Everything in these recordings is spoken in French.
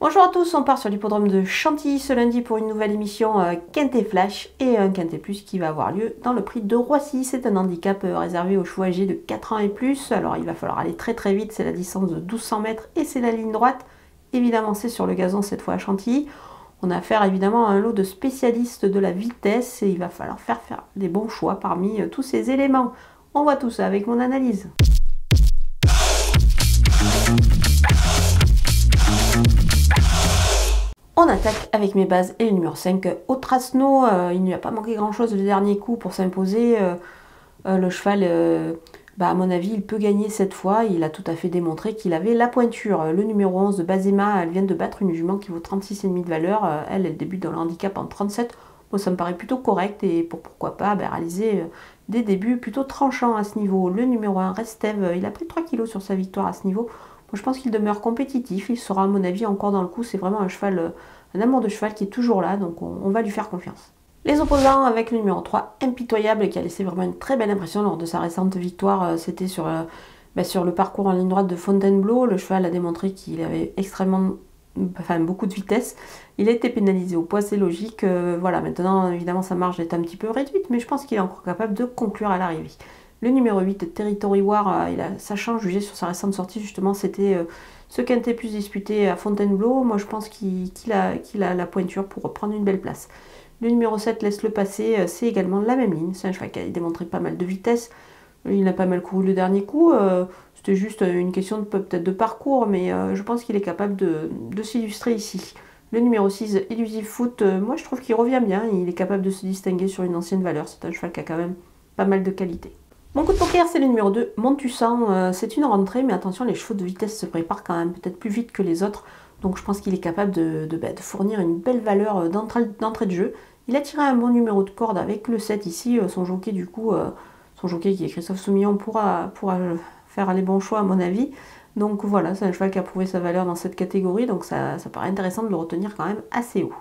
Bonjour à tous, on part sur l'hippodrome de Chantilly ce lundi pour une nouvelle émission Quintet Flash et un Quintet Plus qui va avoir lieu dans le prix de Roissy. C'est un handicap réservé aux chevaux âgés de 4 ans et plus. Alors il va falloir aller très vite, c'est la distance de 1200 mètres et c'est la ligne droite. Évidemment c'est sur le gazon cette fois à Chantilly. On a affaire évidemment à un lot de spécialistes de la vitesse et il va falloir faire des bons choix parmi tous ces éléments. On voit tout ça avec mon analyse. On attaque avec mes bases et le numéro 5 au Trasno. Il ne lui a pas manqué grand chose le dernier coup pour s'imposer. Le cheval, à mon avis, il peut gagner cette fois. Il a tout à fait démontré qu'il avait la pointure. Le numéro 11 de Bazema, elle vient de battre une jument qui vaut 36,5 de valeur. Elle débute dans le handicap en 37. Bon, ça me paraît plutôt correct et pourquoi pas réaliser des débuts plutôt tranchants à ce niveau. Le numéro 1, Restev, il a pris 3 kg sur sa victoire à ce niveau. Moi, je pense qu'il demeure compétitif, il sera à mon avis encore dans le coup, c'est vraiment un cheval, un amour de cheval qui est toujours là, donc on va lui faire confiance. Les opposants avec le numéro 3, Impitoyable, qui a laissé vraiment une très belle impression lors de sa récente victoire, c'était sur le parcours en ligne droite de Fontainebleau. Le cheval a démontré qu'il avait beaucoup de vitesse. Il a été pénalisé au poids, c'est logique. Voilà, maintenant évidemment sa marge est un petit peu réduite, mais je pense qu'il est encore capable de conclure à l'arrivée. Le numéro 8, Territory War, il a sachant jugé sur sa récente sortie, justement, c'était ce quintet plus disputé à Fontainebleau. Moi, je pense qu'il a la pointure pour prendre une belle place. Le numéro 7, Laisse le passer, c'est également la même ligne. C'est un cheval qui a démontré pas mal de vitesse. Il a pas mal couru le dernier coup. C'était juste une question peut-être de parcours, mais je pense qu'il est capable de s'illustrer ici. Le numéro 6, Illusive Foot, moi, je trouve qu'il revient bien. Il est capable de se distinguer sur une ancienne valeur. C'est un cheval qui a quand même pas mal de qualité. Mon coup de poker, c'est le numéro 2, Montussan. C'est une rentrée, mais attention, les chevaux de vitesse se préparent quand même peut-être plus vite que les autres. Donc je pense qu'il est capable de fournir une belle valeur d'entrée de jeu. Il a tiré un bon numéro de corde avec le 7 ici. Son jockey, du coup, son jockey qui est Christophe Soumillon, pourra faire les bons choix à mon avis. Donc voilà, c'est un cheval qui a prouvé sa valeur dans cette catégorie. Donc ça paraît intéressant de le retenir quand même assez haut.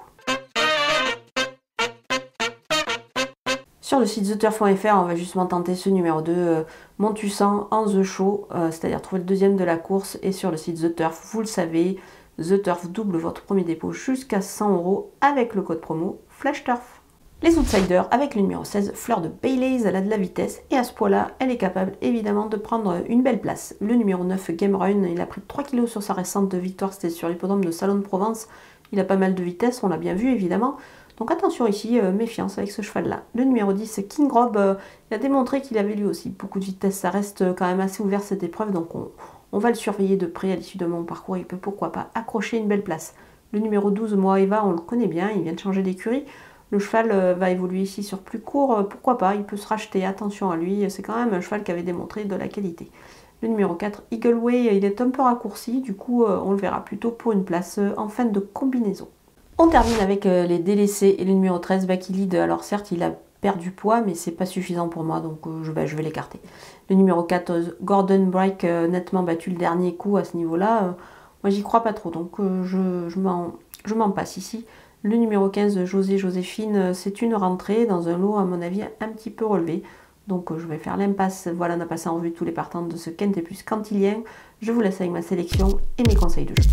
Sur le site TheTurf.fr, on va justement tenter ce numéro 2, Montussan en The Show, c'est-à-dire trouver le deuxième de la course. Et sur le site The Turf, vous le savez, The Turf double votre premier dépôt jusqu'à 100 € avec le code promo FlashTurf. Les outsiders avec le numéro 16, Fleur de Baileys, elle a de la vitesse et à ce poids-là, elle est capable évidemment de prendre une belle place. Le numéro 9, Game Run, il a pris 3 kg sur sa récente victoire, c'était sur l'hippodrome de Salon de Provence. Il a pas mal de vitesse, on l'a bien vu évidemment. Donc attention ici, méfiance avec ce cheval-là. Le numéro 10, King Rob, il a démontré qu'il avait lui aussi beaucoup de vitesse. Ça reste quand même assez ouvert cette épreuve, donc on va le surveiller de près à l'issue de mon parcours. Il peut pourquoi pas accrocher une belle place. Le numéro 12, Moaeva, on le connaît bien, il vient de changer d'écurie. Le cheval va évoluer ici sur plus court, pourquoi pas, il peut se racheter, attention à lui. C'est quand même un cheval qui avait démontré de la qualité. Le numéro 4, Eagle Way, il est un peu raccourci, du coup on le verra plutôt pour une place en fin de combinaison. On termine avec les délaissés et le numéro 13, Backy Lead. Alors certes, il a perdu poids, mais c'est pas suffisant pour moi, donc je vais l'écarter. Le numéro 14, Gordon Break, nettement battu le dernier coup à ce niveau-là. Moi, j'y crois pas trop, donc je m'en passe ici. Le numéro 15, Joséphine, c'est une rentrée dans un lot, à mon avis, un petit peu relevé. Donc je vais faire l'impasse. Voilà, on a passé en revue tous les partants de ce Quintet Plus cantilien. Je vous laisse avec ma sélection et mes conseils de jeu.